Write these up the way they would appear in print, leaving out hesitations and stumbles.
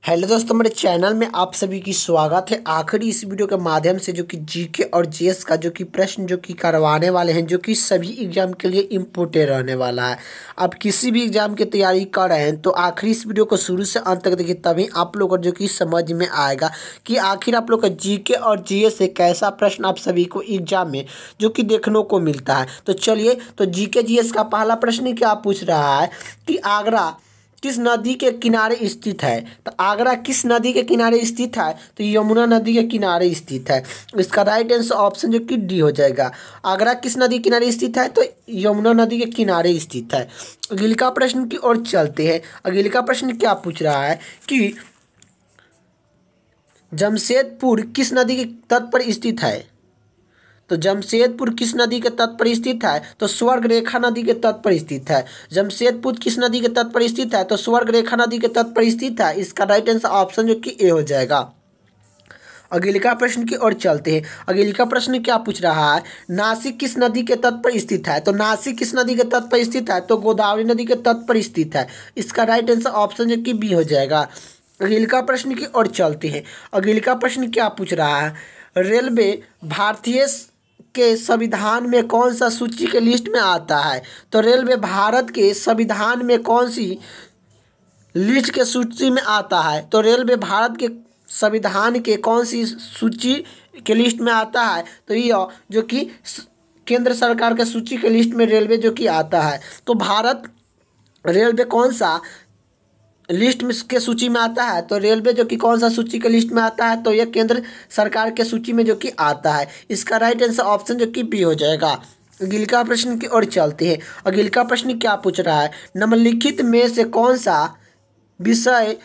Hello दोस्तों, मेरे channel में आप सभी की स्वागत है। आखिरी इस वीडियो के माध्यम से जो कि जीके और जीएस का जो कि प्रश्न जो कि करवाने वाले हैं, जो कि सभी एग्जाम के लिए इम्पोर्टेंट रहने वाला है। आप किसी भी एग्जाम की तैयारी कर रहे हैं तो आखिरी इस वीडियो को शुरू से अंत तक देखिए, तभी आप लोगों को जो कि समझ में आएगा कि आखिर आप लोग का जीके और जीएस से कैसा प्रश्न आप सभी को एग्जाम में जो कि देखने को मिलता है। तो चलिए, तो जीके जीएस का पहला प्रश्न क्या पूछ रहा है कि आगरा किस नदी के किनारे स्थित है। तो आगरा किस नदी के किनारे स्थित है? तो यमुना नदी के किनारे स्थित है। इसका राइट आंसर ऑप्शन जो कि डी हो जाएगा। आगरा किस नदी के किनारे स्थित है? तो यमुना नदी के किनारे स्थित है। अगले का प्रश्न की ओर चलते हैं। अगले का प्रश्न क्या पूछ रहा है कि जमशेदपुर किस नदी के तट पर स्थित है? तो जमशेदपुर किस नदी के तट पर स्थित है? तो स्वर्ग रेखा नदी के तट पर स्थित है। जमशेदपुर किस नदी के तट पर स्थित है? तो स्वर्ग रेखा नदी के तट पर स्थित है। इसका राइट आंसर ऑप्शन जो कि ए हो जाएगा। अगले का प्रश्न की ओर चलते हैं। अगले का प्रश्न क्या पूछ रहा है? नासिक किस नदी के तट पर स्थित है? तो नासिक किस नदी के तट पर स्थित है? तो गोदावरी नदी के तट पर स्थित है। इसका राइट आंसर ऑप्शन जो कि बी हो जाएगा। अगले का प्रश्न की ओर चलते हैं। अगले का प्रश्न क्या पूछ रहा है? रेलवे भारतीय के संविधान में कौन सा सूची के लिस्ट में आता है? तो रेलवे भारत के संविधान में कौन सी लिस्ट के सूची में आता है? तो रेलवे भारत के संविधान के कौन सी सूची के लिस्ट में आता है? तो यह जो कि केंद्र सरकार के सूची के लिस्ट में रेलवे जो कि आता है। तो भारत रेलवे कौन सा लिस्ट में के सूची में आता है? तो रेलवे जो कि कौन सा सूची के लिस्ट में आता है? तो यह केंद्र सरकार के सूची में जो कि आता है। इसका राइट आंसर ऑप्शन जो कि बी हो जाएगा। अगले का प्रश्न की ओर चलते हैं। अगले का प्रश्न क्या पूछ रहा है? निम्नलिखित में से कौन सा विषय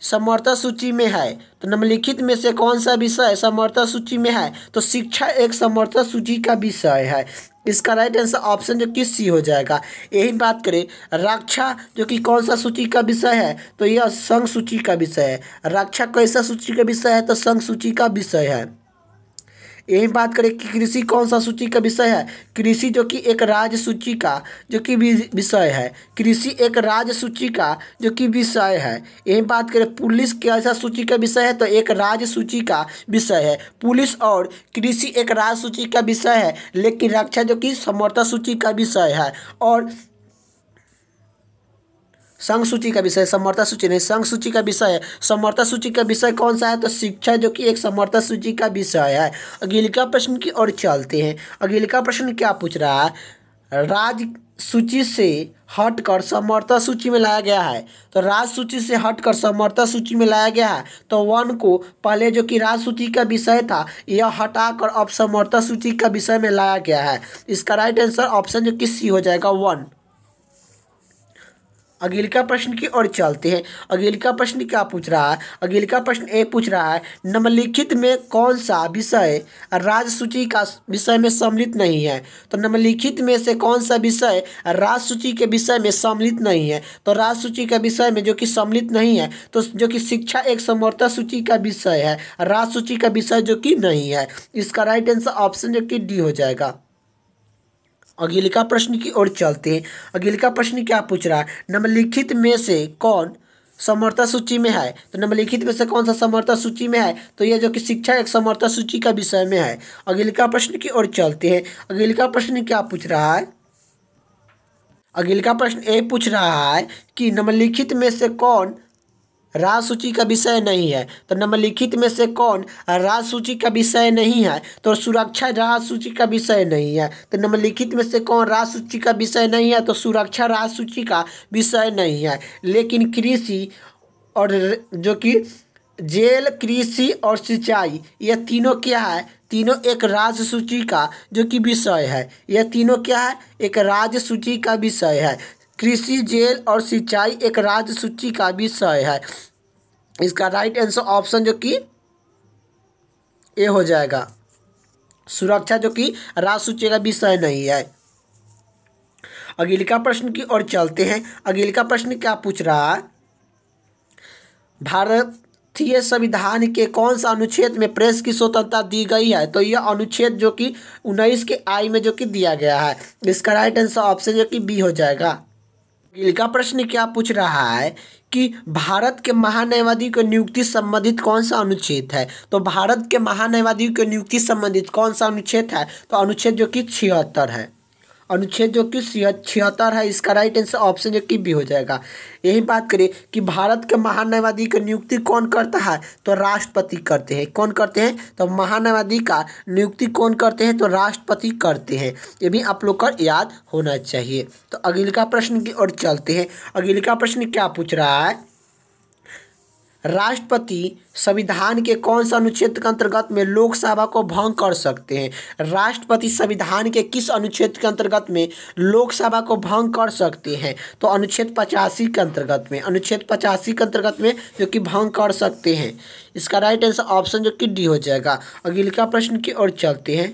समर्था सूची में है? तो निम्नलिखित में से कौन सा विषय समर्था सूची में है? तो शिक्षा एक समर्था सूची का विषय है। इसका राइट आंसर ऑप्शन जो कि सी हो जाएगा। यही बात करें रक्षा जो कि कौन सा सूची का विषय है? तो यह संघ सूची का विषय है। रक्षा कैसा सूची का विषय है? तो संघ सूची का विषय है। यही बात करें कि कृषि कौन सा सूची का विषय है? कृषि जो कि एक राज्य सूची का जो कि विषय है। कृषि एक राज्य सूची का जो कि विषय है। यही बात करें पुलिस कैसा सूची का विषय है? तो एक राज्य सूची का विषय है। पुलिस और कृषि एक राज्य सूची का विषय है, लेकिन रक्षा जो कि समर्था सूची का विषय है। और संघ सूची का विषय, समर्था सूची नहीं, संघ सूची का विषय है। समर्था सूची का विषय कौन सा है? तो शिक्षा जो कि एक समर्था सूची का विषय है। अगले का प्रश्न की ओर चलते हैं। अगले का प्रश्न क्या पूछ रहा है? राज्य सूची से हटकर समर्था सूची में लाया गया है। तो राज्य सूची से हटकर समर्था सूची में लाया गया है। तो वन को पहले जो कि राज्य सूची का विषय था, यह हटाकर अब समर्था सूची का विषय में लाया गया है। इसका राइट आंसर ऑप्शन जो कि सी हो जाएगा, वन। अगले का प्रश्न की ओर चलते हैं। अगले का प्रश्न क्या पूछ रहा है? अगले का प्रश्न ए पूछ रहा है निम्नलिखित में कौन सा विषय राज्य सूची का विषय में सम्मिलित नहीं है? तो निम्नलिखित में से कौन सा विषय राज्य सूची के विषय में सम्मिलित नहीं है? तो राज्य सूची के विषय में जो कि सम्मिलित नहीं है, तो जो कि शिक्षा एक समर्था सूची का विषय है। राज्य सूची का विषय जो कि नहीं है। इसका राइट आंसर ऑप्शन जो कि डी हो जाएगा। अगले का प्रश्न की ओर चलते हैं। अगले का प्रश्न क्या पूछ रहा है? निम्नलिखित में से कौन समर्था सूची में है? तो निम्नलिखित में से कौन सा समर्था सूची में है? तो यह जो कि शिक्षा एक समर्था सूची का विषय में है। अगले का प्रश्न की ओर चलते हैं। अगले का प्रश्न क्या पूछ रहा है? अगले का प्रश्न ए पूछ रहा है कि निम्नलिखित में से कौन राज्य सूची का विषय नहीं है? तो निम्नलिखित में से कौन राज्य सूची का विषय नहीं है? तो सुरक्षा राज्य सूची का विषय नहीं है। तो निम्नलिखित में से कौन राज्य सूची का विषय नहीं है? तो सुरक्षा राज्य सूची का विषय नहीं है। लेकिन कृषि और जो कि जेल, कृषि और सिंचाई, यह तीनों क्या है? तीनों एक राज्य सूची का जो कि विषय है। यह तीनों क्या है? एक राज्य सूची का विषय है। कृषि, जेल और सिंचाई एक राज्य सूची का विषय है। इसका राइट आंसर ऑप्शन जो कि ए हो जाएगा। सुरक्षा जो कि राज्य सूची का विषय नहीं है। अगले का प्रश्न की ओर चलते हैं। अगले का प्रश्न क्या पूछ रहा है? भारतीय संविधान के कौन सा अनुच्छेद में प्रेस की स्वतंत्रता दी गई है? तो यह अनुच्छेद जो कि 19 के आई में जो कि दिया गया है। इसका राइट आंसर ऑप्शन जो कि बी हो जाएगा। अगले का प्रश्न क्या पूछ रहा है कि भारत के महान्यायवादी को नियुक्ति संबंधित कौन सा अनुच्छेद है। तो भारत के महान्यायवादी को नियुक्ति संबंधित कौन सा अनुच्छेद है। तो अनुच्छेद जो कि 76 है। अनुच्छेद जो कि 76 है। इसका राइट आंसर ऑप्शन जो कि बी हो जाएगा। यही बात करें कि भारत के महान्यायवादी की नियुक्ति कौन करता है। तो राष्ट्रपति करते हैं। कौन करते हैं। तो महान्यायवादी का नियुक्ति कौन करते हैं। तो राष्ट्रपति करते हैं। ये भी आप लोग को याद होना चाहिए। तो अगले का प्रश्न की ओर चलते हैं। अगले का प्रश्न क्या पूछ रहा है। राष्ट्रपति संविधान के कौन सा अनुच्छेद के अंतर्गत में लोकसभा को भंग कर सकते हैं। राष्ट्रपति संविधान के किस अनुच्छेद के अंतर्गत में लोकसभा को भंग कर सकते हैं। तो अनुच्छेद 85 के अंतर्गत में। अनुच्छेद 85 के अंतर्गत में जो कि भंग कर सकते हैं। इसका राइट आंसर ऑप्शन जो कि डी हो जाएगा। अगले का प्रश्न की ओर चलते हैं।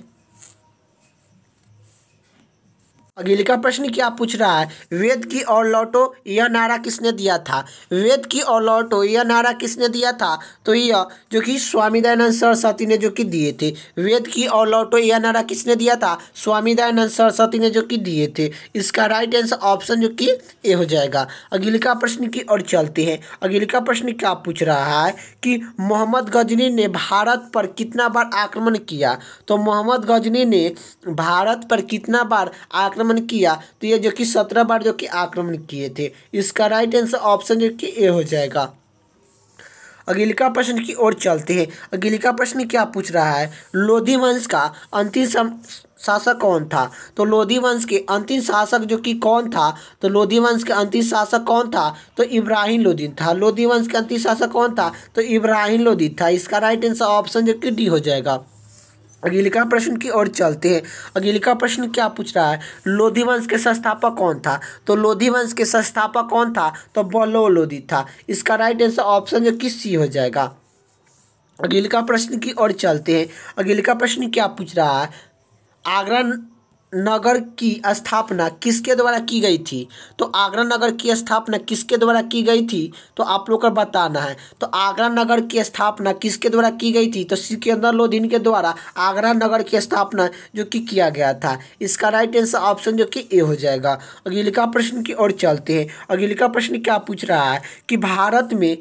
अगले का प्रश्न क्या पूछ रहा है। वेद की ओर लौटो यह नारा किसने दिया था। वेद की ओर लौटो यह नारा किसने दिया था। तो यह जो कि स्वामी दयानंद सरस्वती ने जो कि दिए थे। वेद की ओर लौटो यह नारा किसने दिया था। स्वामी दयानंद सरस्वती ने जो कि दिए थे। इसका राइट आंसर ऑप्शन जो कि ए हो जाएगा। अगले का प्रश्न की ओर चलते हैं। अगले का प्रश्न क्या पूछ रहा है कि मोहम्मद गजनी ने भारत पर कितना बार आक्रमण किया। तो मोहम्मद गजनी ने भारत पर कितना बार आक्रमण किया। तो ये जो कि 17 बार जो कि आक्रमण किए थे। इसका राइट आंसर ऑप्शन जो कि ए हो जाएगा। अगले का प्रश्न की ओर चलते हैं। अगले का प्रश्न क्या पूछ रहा है। लोधी वंश का अंतिम शासक कौन था। तो लोधी वंश के अंतिम शासक जो कि कौन था। तो लोधी वंश के अंतिम शासक कौन था। तो इब्राहिम लोधी था। लोधी वंश के अंतिम शासक कौन था। तो इब्राहिम लोधी था। इसका राइट आंसर ऑप्शन जो कि डी हो जाएगा। अगले का प्रश्न की ओर चलते हैं। अगले का प्रश्न क्या पूछ रहा है। लोधी वंश के संस्थापक कौन था। तो लोधी वंश के संस्थापक कौन था। तो बल्लो लोधी था। इसका राइट आंसर ऑप्शन जो कि सी हो जाएगा। अगले का प्रश्न की ओर चलते हैं। अगले का प्रश्न क्या पूछ रहा है। आगरा नगर की स्थापना किसके द्वारा की गई थी। तो आगरा नगर की स्थापना किसके द्वारा की गई थी। तो आप लोग को बताना है। तो आगरा नगर की स्थापना किसके द्वारा की गई थी। तो सिकंदर लोधी के द्वारा आगरा नगर की स्थापना जो कि किया गया था। इसका राइट आंसर ऑप्शन जो कि ए हो जाएगा। अगले का प्रश्न की ओर चलते हैं। अगले का प्रश्न क्या पूछ रहा है कि भारत में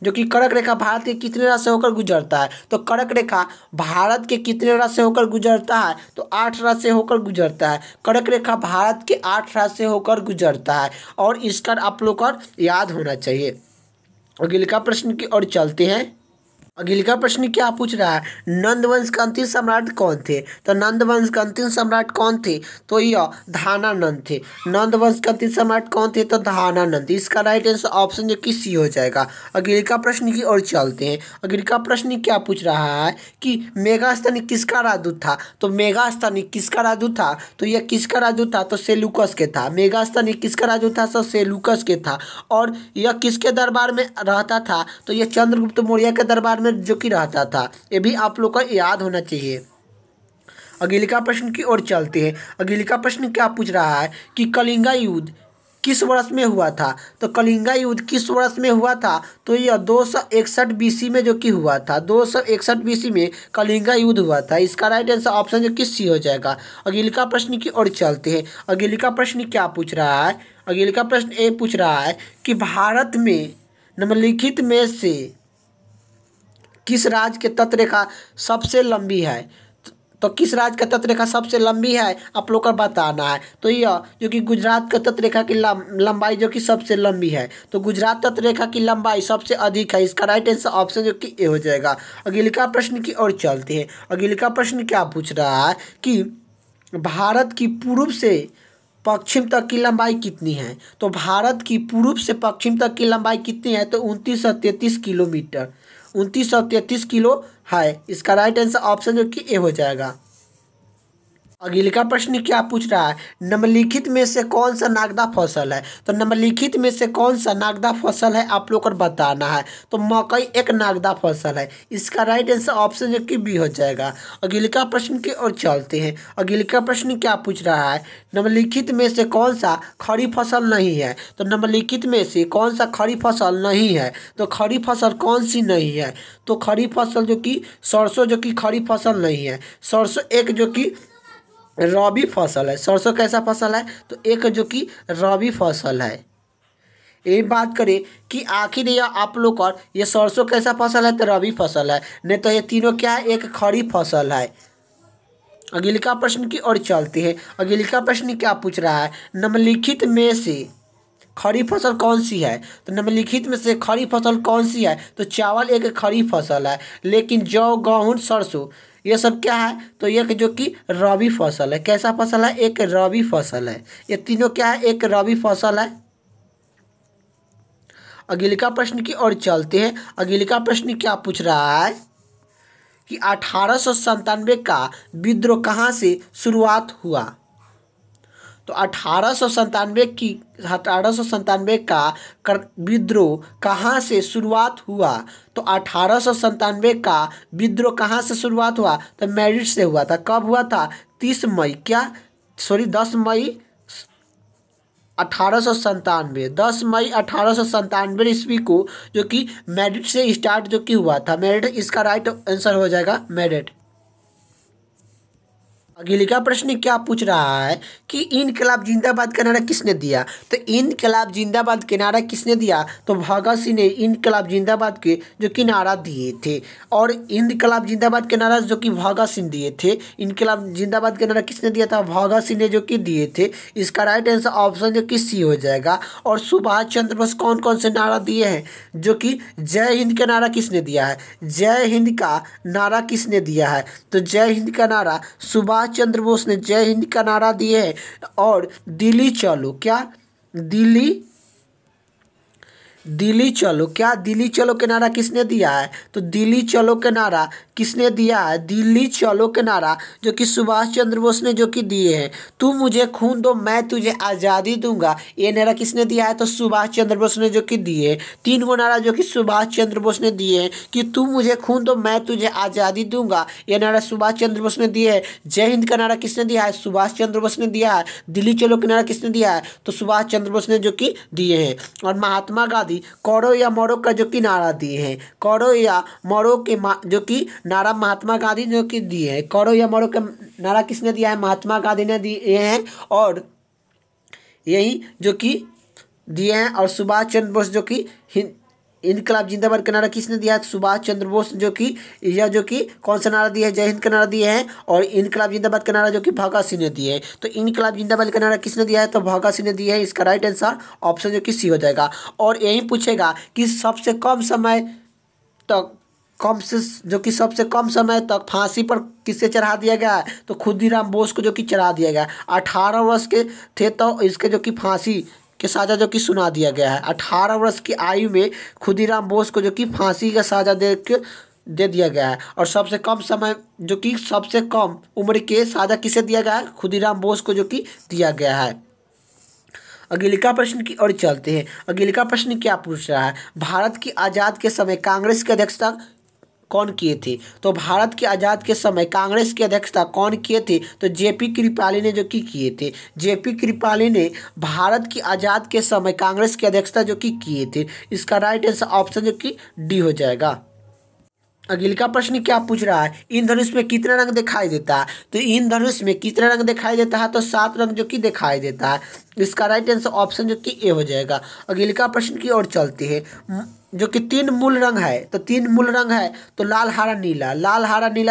जो कि कर्क रेखा भारत के कितने राष्ट्र से होकर गुजरता है। तो कर्क रेखा भारत के कितने राष्ट्र से होकर गुजरता है। तो 8 राष्ट्र से होकर गुजरता है। कर्क रेखा भारत के 8 राष्ट्र से होकर गुजरता है। और इसका आप लोग को याद होना चाहिए। अगले का प्रश्न की ओर चलते हैं। अगले का प्रश्न क्या पूछ रहा है। नंद वंश के अंतिम सम्राट कौन थे। तो नंद वंश के अंतिम सम्राट कौन थे। तो यह धानानंद थे। नंद वंश के अंतिम सम्राट कौन थे। तो धानानंद। इसका राइट आंसर ऑप्शन जो कि सी हो जाएगा। अगले का प्रश्न की ओर चलते हैं। अगले का प्रश्न क्या पूछ रहा है कि मेगास्थनी किसका राजदूत था। तो मेगास्थनी किसका राजदूत था। तो यह किसका राजदूत था। तो सेलूकस के था। मेगास्थनी किसका राजदूत था। तो सेलूकस के था। और यह किसके दरबार में रहता था। तो यह चंद्रगुप्त मौर्य के दरबार में जो कि रहता था। ये भी आप लोग को याद होना चाहिए। अगले का प्रश्न की ओर चलते हैं। अगले का प्रश्न क्या पूछ रहा है कि कलिंगा युद्ध किस वर्ष में हुआ था। तो कलिंगा युद्ध किस वर्ष में हुआ था। तो यह 261 बीसी में जो कि हुआ था। 261 बीसी में कलिंगा युद्ध हुआ था। इसका राइट आंसर ऑप्शन जो कि सी हो जाएगा। अगले का प्रश्न की ओर चलते हैं। अगले का प्रश्न क्या पूछ रहा है। अगले का प्रश्न ये पूछ रहा है कि भारत में निम्नलिखित में से किस राज्य के तटरेखा सबसे लंबी है। तो किस राज्य का तटरेखा सबसे लंबी है आप लोग को बताना है। तो यह जो कि गुजरात का तटरेखा की लंबाई जो कि सबसे लंबी है। तो गुजरात तटरेखा की लंबाई सबसे अधिक है। इसका राइट आंसर ऑप्शन जो कि ए हो जाएगा। अगले का प्रश्न की ओर चलते हैं। अगले का प्रश्न क्या पूछ रहा है कि भारत की पूर्व से पश्चिम तक की लंबाई कितनी है। तो भारत की पूर्व से पश्चिम तक की लंबाई कितनी है। तो 2933 किलोमीटर। 2933 किलो है। इसका राइट आंसर ऑप्शन जो कि ए हो जाएगा। अगले का प्रश्न क्या पूछ रहा है। निम्नलिखित में से कौन सा नागदा फसल है। तो निम्नलिखित में से कौन सा नागदा फसल है आप लोग को बताना है। तो मकई एक नागदा फसल है। इसका राइट आंसर ऑप्शन जो कि बी हो जाएगा। अगले का प्रश्न की ओर चलते हैं। अगले का प्रश्न क्या पूछ रहा है। निम्नलिखित में से कौन सा खड़ी फसल नहीं है। तो निम्नलिखित में से कौन सा खड़ी फसल नहीं है। तो खड़ी फसल कौन सी नहीं है। तो खड़ी फसल जो कि सरसों जो कि खड़ी फसल नहीं है। सरसों एक जो कि रबी फसल है। सरसों कैसा फसल है। तो एक जो कि रबी फसल है। यही बात करें कि आखिर यह आप लोग का ये सरसों कैसा फसल है, तो रबी फसल है, नहीं तो ये तीनों क्या है, एक खरीफ फसल है। अगले का प्रश्न की ओर चलते हैं। अगले का प्रश्न क्या पूछ रहा है, निम्नलिखित में से खरीफ फसल कौन सी है। तो निम्नलिखित में से खरीफ फसल कौन सी है, तो चावल एक खरीफ फसल है, लेकिन जौ गेहूँ सरसों ये सब क्या है, तो एक जो कि रबी फसल है। कैसा फसल है, एक रबी फसल है। ये तीनों क्या है, एक रबी फसल है। अगले का प्रश्न की ओर चलते हैं। अगले का प्रश्न क्या पूछ रहा है कि 1897 का विद्रोह कहाँ से शुरुआत हुआ। तो 1897 का विद्रोह कहाँ से शुरुआत हुआ। तो 1897 का विद्रोह कहाँ से शुरुआत हुआ, तो मेरठ से हुआ था। कब हुआ था, 10 मई 1897, 10 मई 1897 ईस्वी को जो कि मेरठ से स्टार्ट जो कि हुआ था। मेरठ इसका राइट आंसर हो जाएगा, मेरठ। अगले का प्रश्न क्या पूछ रहा है कि इनकलाब जिंदाबाद का नारा किसने दिया। तो इनकलाब जिंदाबाद के नारा किसने दिया, तो भगत सिंह ने इनकलाब जिंदाबाद के जो कि नारा दिए थे। और इनकलाब जिंदाबाद के नारा जो कि भगत सिंह दिए थे, इनकलाब जिंदाबाद के नारा किसने दिया था, भगत सिंह ने जो कि दिए थे। इसका राइट आंसर ऑप्शन जो कि सी हो जाएगा। और सुभाष चंद्र बोस कौन कौन से नारा दिए हैं, जो कि जय हिंद का नारा किसने दिया है, जय हिंद का नारा किसने दिया है, तो जय हिंद का नारा सुभाष चंद्र बोस ने जय हिंद का नारा दिए है। और दिल्ली चलो, क्या दिल्ली चलो, क्या दिल्ली चलो के नारा किसने दिया है, तो दिल्ली चलो के नारा किसने दिया है, दिल्ली चलो के नारा जो कि सुभाष चंद्र बोस ने जो कि दिए हैं। तू मुझे खून दो मैं तुझे आज़ादी दूंगा, ये नारा किसने दिया है, तो सुभाष चंद्र बोस ने जो कि दिए हैं। 3 गो नारा जो कि सुभाष चंद्र बोस ने दिए हैं कि तू मुझे खून दो मैं तुझे आज़ादी दूंगा, ये नारा सुभाष चंद्र बोस ने दिए है। जय हिंद का नारा किसने दिया है, सुभाष चंद्र बोस ने दिया है। दिल्ली चलो के नारा किसने दिया है, तो सुभाष चंद्र बोस ने जो कि दिए हैं। और महात्मा गांधी करो या मरो का जो कि नारा दिए हैं, करो या मरो के जो कि नारा महात्मा गांधी जो कि दिए हैं। करो या मरो का नारा किसने दिया है, महात्मा गांधी ने दिए हैं। और यही जो कि दिए हैं। और सुभाष चंद्र बोस जो कि इनकलाब जिंदाबाद का नारा किसने दिया है, सुभाष चंद्र बोस जो कि यह जो कि कौन सा नारा दिया है, जय हिंद का नारा दिए हैं। और इनकलाब जिंदाबाद का नारा जो कि भगत सिंह ने दिए हैं। तो इनकलाब जिंदाबाद का नारा किसने दिया है, तो भगत सिंह ने दिया है। इसका राइट आंसर ऑप्शन जो कि सी हो जाएगा। और यही पूछेगा कि सबसे कम समय तक फांसी पर किसे चढ़ा दिया गया है, तो खुदीराम बोस को जो कि चढ़ा दिया गया। 18 वर्ष के थे तो इसके जो कि फांसी के साजा जो कि सुना दिया गया है। 18 वर्ष की आयु में खुदीराम बोस को जो कि फांसी का साजा दे दिया गया है। और सबसे कम समय जो कि सबसे कम उम्र के साजा किसे दिया गया है, खुदीराम बोस को जो कि दिया गया है। अगले का प्रश्न की ओर चलते हैं। अगले का प्रश्न क्या पूछ रहा है, भारत की आज़ाद के समय कांग्रेस की अध्यक्षता कौन किए थे। तो भारत के आज़ाद के समय कांग्रेस की अध्यक्षता कौन किए थे, तो जेपी कृपलानी ने जो कि किए थे। जेपी कृपलानी ने भारत की आज़ाद के समय कांग्रेस की अध्यक्षता जो कि किए थे। इसका राइट आंसर ऑप्शन जो कि डी हो जाएगा। अगले का प्रश्न क्या पूछ रहा है, इंद्रधनुष में कितने रंग दिखाई देता है। तो इंद्रधनुष में कितने रंग दिखाई देता है, तो 7 रंग जो कि दिखाई देता है। इसका राइट आंसर ऑप्शन जो कि ए हो जाएगा। अगले का प्रश्न की ओर चलते हैं। जो कि 3 मूल रंग है, तो 3 मूल रंग है, तो लाल हरा नीला,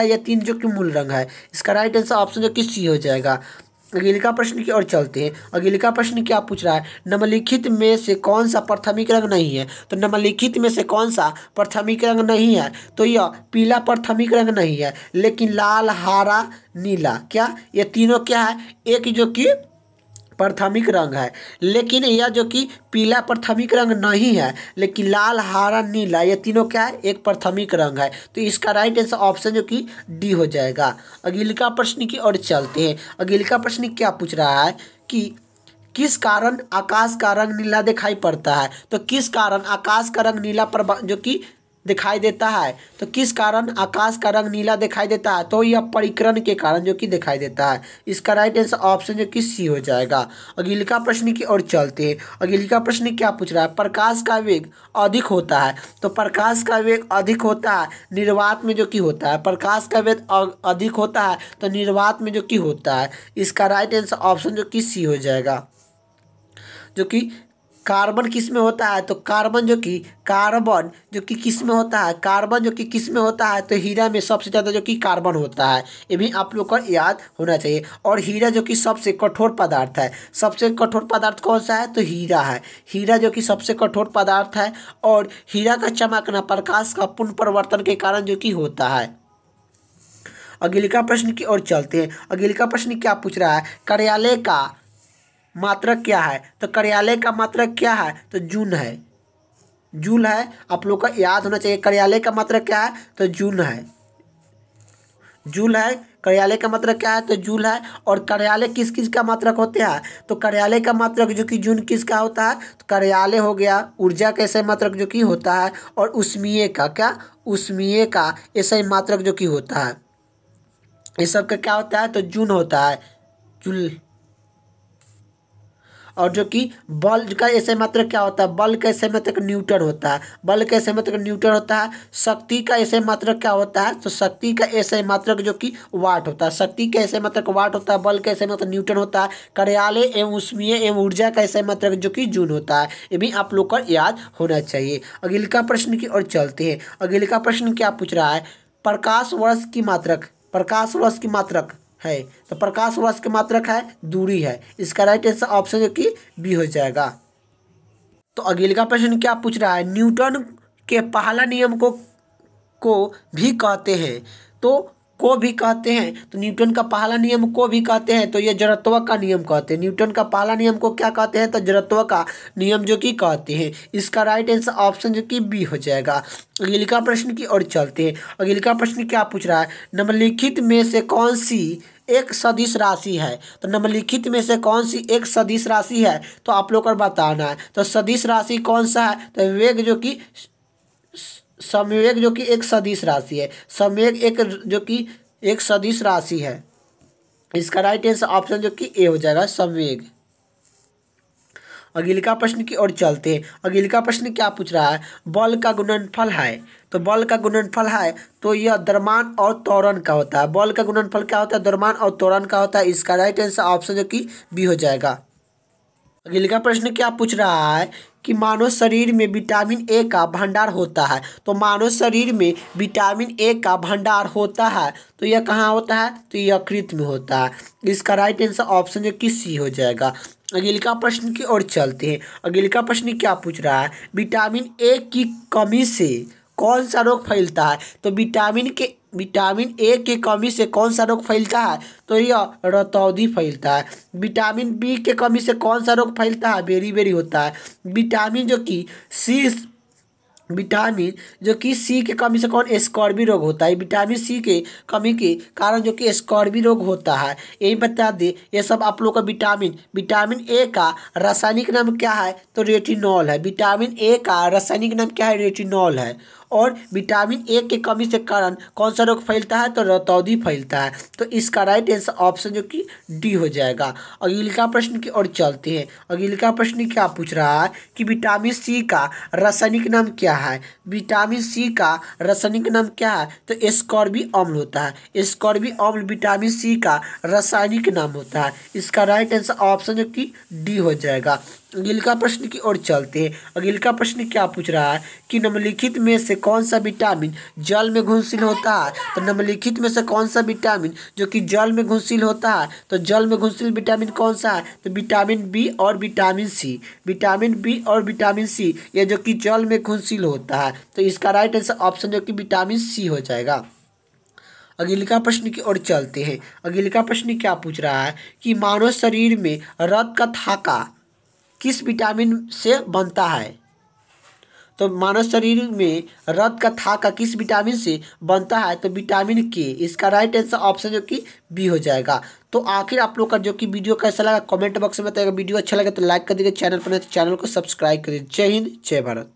ये 3 जो कि मूल रंग है। इसका राइट आंसर ऑप्शन जो कि सी हो जाएगा। अगले का प्रश्न की ओर चलते हैं। अगले का प्रश्न क्या पूछ रहा है, निम्नलिखित में से कौन सा प्राथमिक रंग नहीं है। तो निम्नलिखित में से कौन सा प्राथमिक रंग नहीं है, तो यह पीला प्राथमिक रंग नहीं है, लेकिन लाल हरा नीला, क्या ये तीनों क्या है, एक जो कि प्राथमिक रंग है। लेकिन यह जो कि पीला प्राथमिक रंग नहीं है, लेकिन लाल हरा नीला ये तीनों क्या है, एक प्राथमिक रंग है। तो इसका राइट आंसर ऑप्शन जो कि डी हो जाएगा। अगले का प्रश्न की ओर चलते हैं। अगले का प्रश्न क्या पूछ रहा है कि किस कारण आकाश का रंग नीला दिखाई पड़ता है। तो किस कारण आकाश का रंग नीला जो कि दिखाई देता है, तो किस कारण आकाश का रंग नीला दिखाई देता है, तो यह परिकरण के कारण जो कि दिखाई देता है। इसका राइट आंसर ऑप्शन जो कि सी हो जाएगा। अगले का प्रश्न की ओर चलते हैं। अगले का प्रश्न क्या पूछ रहा है, प्रकाश का वेग अधिक होता है। तो प्रकाश का वेग अधिक होता है निर्वात में जो कि होता है। प्रकाश का वेग अधिक होता है तो निर्वात में जो कि होता है। इसका राइट आंसर ऑप्शन जो कि सी हो जाएगा। जो कि कार्बन किस में होता है, तो कार्बन जो कि किस में होता है, कार्बन जो कि किस में होता है, तो हीरा में सबसे ज़्यादा जो कि कार्बन होता है। ये भी आप लोग को याद होना चाहिए। और हीरा जो कि सबसे कठोर पदार्थ है, सबसे कठोर पदार्थ कौन सा है, तो हीरा है। हीरा जो कि सबसे कठोर पदार्थ है और हीरा का चमकना प्रकाश का पुनः परिवर्तन के कारण जो कि होता है। अगले का प्रश्न की ओर चलते हैं। अगले का प्रश्न क्या पूछ रहा है, कार्यालय का मात्रक क्या है, तो कार्यालय का मात्रक क्या है, तो जूल है। जूल है, आप लोग को याद होना चाहिए। कार्यालय का मात्रक क्या है, तो जूल है। जूल है, कार्यालय का मात्रक क्या है, तो जूल है। और कार्यालय किस किस का मात्रक होते हैं, तो कार्यालय का मात्रक जो कि जूल किसका होता है, तो कार्यालय हो गया। ऊर्जा का ऐसा मात्रक जो कि होता है, और उष्मीय का क्या, उष्मीय का ऐसा मात्रक जो कि होता है। ये सब का क्या होता है, तो जूल होता है, जूल। और जो कि बल का ऐसे मात्रक क्या होता है, बल का ऐसे मात्रक न्यूटन होता है। बल का ऐसे मात्रक न्यूटन होता है। शक्ति का ऐसे मात्रक क्या होता है, तो शक्ति का ऐसे मात्रक जो कि वाट होता है। शक्ति का ऐसे मात्रक वाट होता है। बल का ऐसे मात्रक न्यूटन होता है। कार्यालय एवं उष्मीय एवं ऊर्जा का ऐसे मात्रक जो कि जूल होता है। ये भी आप लोग को याद होना चाहिए। अगले का प्रश्न की ओर चलते हैं। अगले का प्रश्न क्या पूछ रहा है, प्रकाश वर्ष की मात्रक, प्रकाश वर्ष की मात्रक है, तो प्रकाश वर्ष की मात्रक है, दूरी है। इसका राइट आंसर ऑप्शन जो कि बी हो जाएगा। तो अगले का प्रश्न क्या पूछ रहा है, न्यूटन के पहला नियम को भी कहते हैं, तो को भी कहते हैं, तो न्यूटन का पहला नियम को भी कहते हैं, तो ये जड़त्व का नियम कहते हैं। न्यूटन का पहला नियम को क्या कहते हैं, तो जड़त्व का नियम जो कि कहते हैं। इसका राइट आंसर ऑप्शन जो कि बी हो जाएगा। अगले का प्रश्न की ओर चलते हैं। अगले का प्रश्न क्या पूछ रहा है, निम्नलिखित में से कौन सी एक सदिश राशि है, तो निम्नलिखित में से कौन सी एक सदिश राशि है, तो आप लोग को बताना है। तो सदिश राशि कौन सा है, तो वेग जो कि संवेग जो कि एक सदिश राशि है। संवेग एक जो कि एक सदिश राशि है। इसका राइट आंसर ऑप्शन जो कि ए हो जाएगा, संवेग। अगले का प्रश्न की ओर चलते हैं। अगले का प्रश्न क्या पूछ रहा है, बल का गुणनफल है, तो बल का गुणनफल है, तो यह द्रव्यमान और त्वरण का होता है। बल का गुणनफल क्या होता है, द्रव्यमान और त्वरण का होता है। इसका राइट आंसर ऑप्शन जो कि बी हो जाएगा। अगले का प्रश्न क्या पूछ रहा है कि मानव शरीर में विटामिन ए का भंडार होता है, तो मानव शरीर में विटामिन ए का भंडार होता है, तो यह कहाँ होता है, तो यह यकृत में होता है। इसका राइट आंसर ऑप्शन जो कि सी हो जाएगा। अगले का प्रश्न की ओर चलते हैं। अगले का प्रश्न क्या पूछ रहा है, विटामिन ए की कमी से कौन सा रोग फैलता है, तो विटामिन ए की कमी से कौन सा रोग फैलता है, तो यह रतौंधी फैलता है। विटामिन बी के कमी से कौन सा रोग फैलता है, बेरी होता है। विटामिन जो कि सी के कमी से कौन, स्कॉर्बी रोग होता है। विटामिन सी के कमी के कारण जो कि स्कॉर्बी रोग होता है। यही बता दे, ये सब आप लोग का विटामिन ए का रासायनिक नाम क्या है, तो रेटिनॉल है। विटामिन ए का रासायनिक नाम क्या है, रेटिनॉल है। और विटामिन ए के कमी से कारण कौन सा रोग फैलता है, तो रतौंधी फैलता है। तो इसका राइट आंसर ऑप्शन जो कि डी हो जाएगा। अगले का प्रश्न की ओर चलते हैं। अगले का प्रश्न क्या पूछ रहा है कि विटामिन सी का रासायनिक नाम क्या है। विटामिन सी का रासायनिक नाम क्या है, तो एस्कॉर्बिक अम्ल होता है। एस्कॉर्बिक अम्ल विटामिन सी का रासायनिक नाम होता है। इसका राइट आंसर ऑप्शन जो कि डी हो जाएगा। अगले का प्रश्न की ओर चलते हैं। अगले का प्रश्न क्या पूछ रहा है कि निम्नलिखित में से कौन सा विटामिन जल में घुलनशील होता है, तो निम्नलिखित में से कौन सा विटामिन जो कि जल में घुलनशील होता है, तो जल में घुलनशील विटामिन कौन सा है, तो विटामिन बी और विटामिन सी। विटामिन बी और विटामिन सी ये जो कि जल में घुलनशील होता है। तो इसका राइट आंसर ऑप्शन जो कि विटामिन सी हो जाएगा। अगले का प्रश्न की ओर चलते हैं। अगले का प्रश्न क्या पूछ रहा है कि मानव शरीर में रक्त का थाका किस विटामिन से बनता है, तो मानव शरीर में रक्त का थाका किस विटामिन से बनता है, तो विटामिन के। इसका राइट आंसर ऑप्शन जो कि बी हो जाएगा। तो आखिर आप लोग का जो कि वीडियो कैसा लगा कमेंट बॉक्स में बताइएगा। वीडियो अच्छा लगे तो लाइक कर दीजिए, चैनल पर नहीं तो चैनल को सब्सक्राइब करिए। जय हिंद, जय भारत।